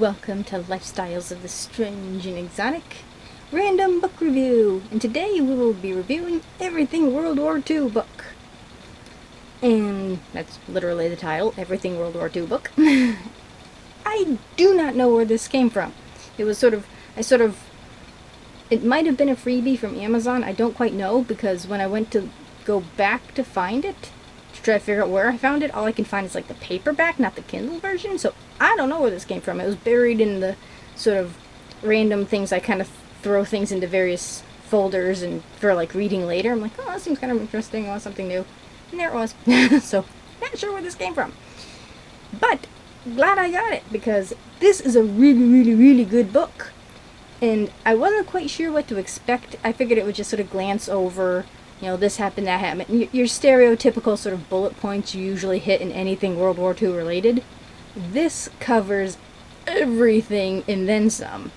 Welcome to Lifestyles of the Strange and Exotic Random Book Review, and today we will be reviewing Everything World War II book. And that's literally the title, Everything World War II book. I do not know where this came from. It was it might have been a freebie from Amazon, I don't quite know, because when I went to go back to find it, to try to figure out where I found it, all I can find is like the paperback, not the Kindle version, so I don't know where this came from. It was buried in the sort of random things. I kind of throw things into various folders and for like reading later. I'm like, oh, that seems kind of interesting. I want something new. And there it was. So, not sure where this came from. But, glad I got it, because this is a really good book. And I wasn't quite sure what to expect. I figured it would just sort of glance over, you know, this happened, that happened. Your stereotypical sort of bullet points you usually hit in anything World War II related. This covers everything and then some.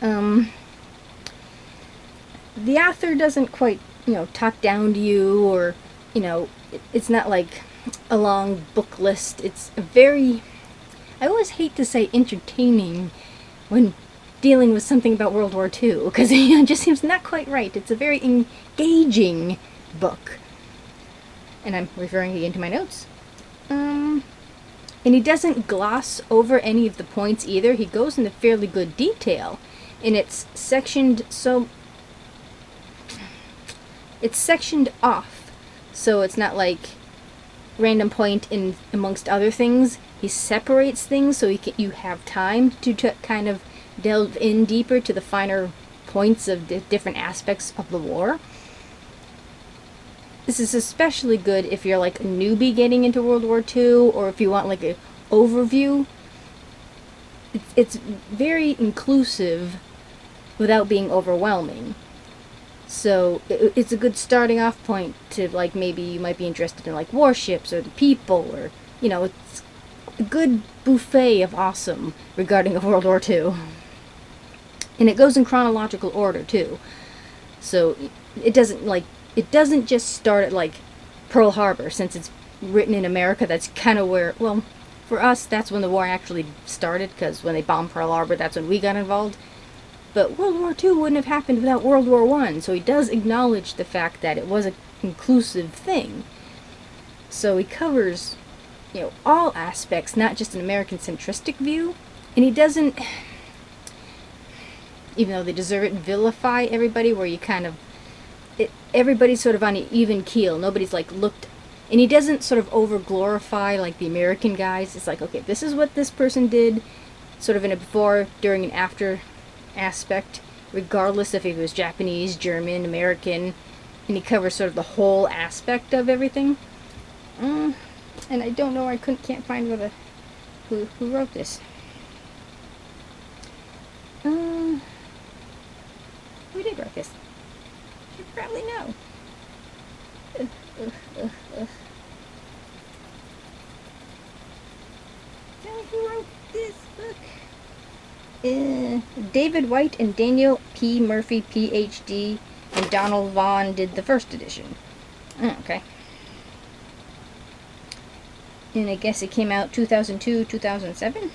The author doesn't quite, talk down to you, or, it's not like a long book list. It's a very, I always hate to say entertaining when dealing with something about World War II, because it just seems not quite right. It's a very engaging book. And I'm referring again to my notes. And he doesn't gloss over any of the points either. He goes into fairly good detail. And it's sectioned off. So it's not like random point in amongst other things. He separates things so you have time to kind of delve in deeper to the finer points of the different aspects of the war. This is especially good if you're like a newbie getting into World War II, or if you want like an overview. It's very inclusive without being overwhelming. So it's a good starting off point to, like, maybe you might be interested in like warships or the people, or it's a good buffet of awesome regarding World War II. And it goes in chronological order too. So it doesn't just start at like Pearl Harbor, since it's written in America. That's kind of where, well, for us, that's when the war actually started, because when they bombed Pearl Harbor, that's when we got involved. But World War II wouldn't have happened without World War I, so he does acknowledge the fact that it was an inclusive thing. So he covers, all aspects, not just an American-centristic view. And he doesn't, even though they deserve it, vilify everybody, where you kind of, everybody's sort of on an even keel. Nobody's like looked, and he doesn't sort of over glorify like the American guys. It's like, okay, this is what this person did, sort of in a before, during, and after aspect, regardless if he was Japanese, German, American, and he covers sort of the whole aspect of everything. And I don't know, can't find who wrote this. Who did write this? You probably know. Tell me who wrote this book. David White and Daniel P. Murphy, Ph.D., and Donald Vaughn did the first edition. Okay. And I guess it came out 2002, 2007?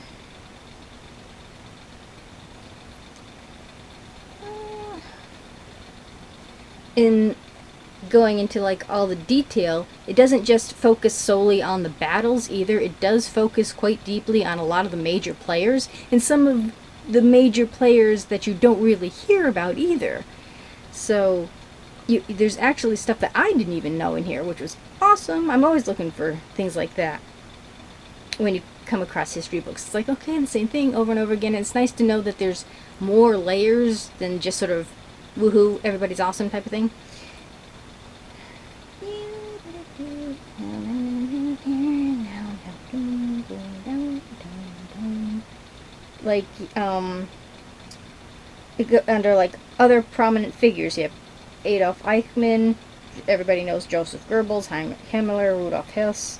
In going into like all the detail, it doesn't just focus solely on the battles either. It does focus quite deeply on a lot of the major players, and some of the major players that you don't really hear about either. So there's actually stuff that I didn't even know in here, which was awesome. I'm always looking for things like that when you come across history books. It's like, okay, the same thing over and over again. And it's nice to know that there's more layers than just sort of woohoo, everybody's awesome type of thing. Like, under like other prominent figures, you have Adolf Eichmann, everybody knows Joseph Goebbels, Heinrich Himmler, Rudolf Hess,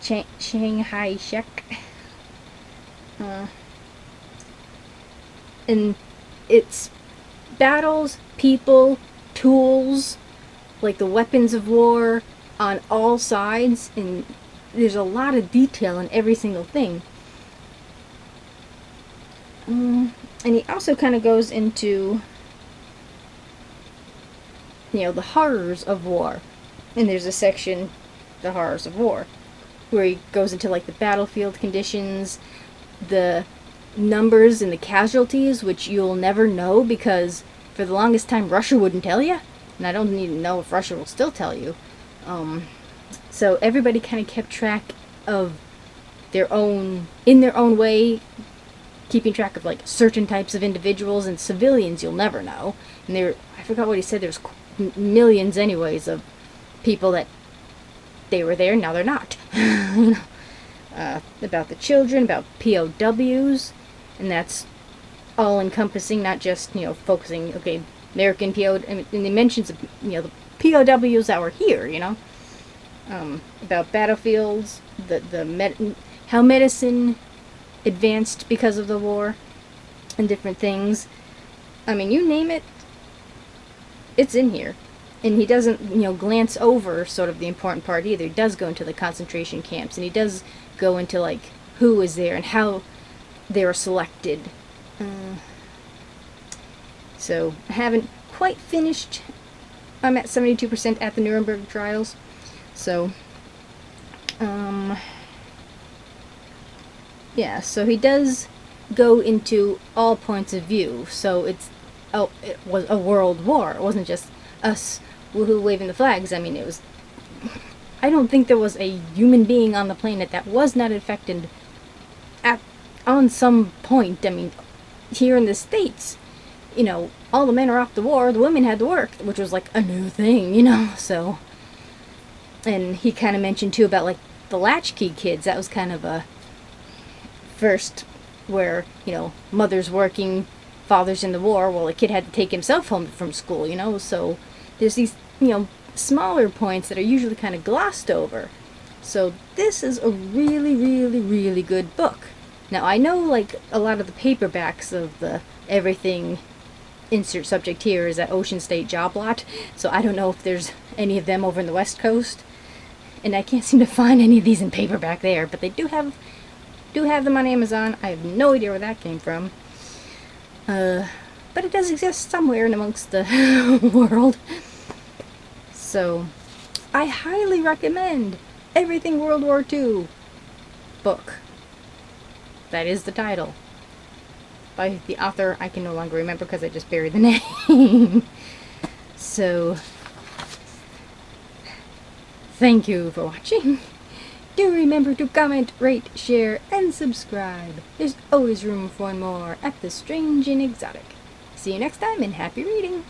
Chiang Kai-shek. And it's battles, people, tools, like the weapons of war on all sides, and there's a lot of detail in every single thing. And he also kind of goes into, the horrors of war. And there's a section, the horrors of war, where he goes into like the battlefield conditions, the numbers and the casualties, which you'll never know because for the longest time Russia wouldn't tell you, and I don't even know if Russia will still tell you. So everybody kind of kept track of in their own way, keeping track of like certain types of individuals, and civilians you'll never know. And I forgot what he said, there's millions anyways of people that they were there, now they're not. About the children, about POWs, and that's all encompassing, not just, focusing, okay, American POW, and he mentions, the POWs that were here, about battlefields, how medicine advanced because of the war, and different things. I mean, you name it, it's in here. And he doesn't, glance over sort of the important part either. He does go into the concentration camps, and he does go into, like, who was there and how they were selected. So, I haven't quite finished. I'm at 72% at the Nuremberg trials. So, yeah, so he does go into all points of view. So, it was a world war. It wasn't just us woohoo waving the flags. I mean, I don't think there was a human being on the planet that was not affected on some point. I mean, here in the States, all the men are off the war, the women had to work, which was like a new thing, so. And he kind of mentioned too about like the latchkey kids. That was kind of a first where, mother's working, father's in the war. Well, a kid had to take himself home from school, so there's these, smaller points that are usually kind of glossed over. So this is a really, really, really good book. Now, I know, like, a lot of the paperbacks of the everything insert subject here is at Ocean State Job Lot, so I don't know if there's any of them over in the West Coast. And I can't seem to find any of these in paperback there, but they do have them on Amazon. I have no idea where that came from. But it does exist somewhere in amongst the world. So, I highly recommend Everything World War II book. That is the title. By the author, I can no longer remember because I just buried the name. So, thank you for watching. Do remember to comment, rate, share, and subscribe. There's always room for more at the Strange and Exotic. See you next time, and happy reading!